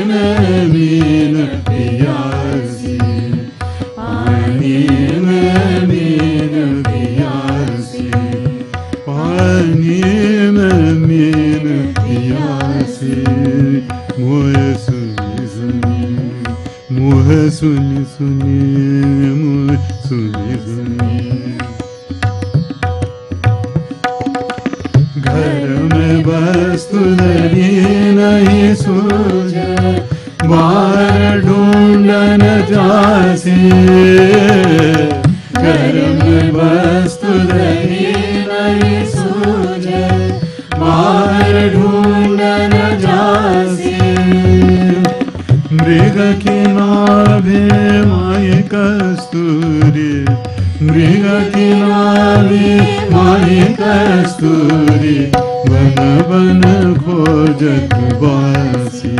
में मीन पियासी, पानी में मीन पियासी, पानी में मीन पियासी। मोहे सुनी सुनी, मोहे सुनी सुनी, मोहे सुनी सुनी। घर में वस्तु नहीं सूझे, बाहर ढूंढन जासी। घर में वस्तु नहीं सूझे, बाहर ढूंढन जासी। मृग की नाभि माई कस्तूरी, मृग की नाभि माई कस्तूरी, वन वन खोजत बासी।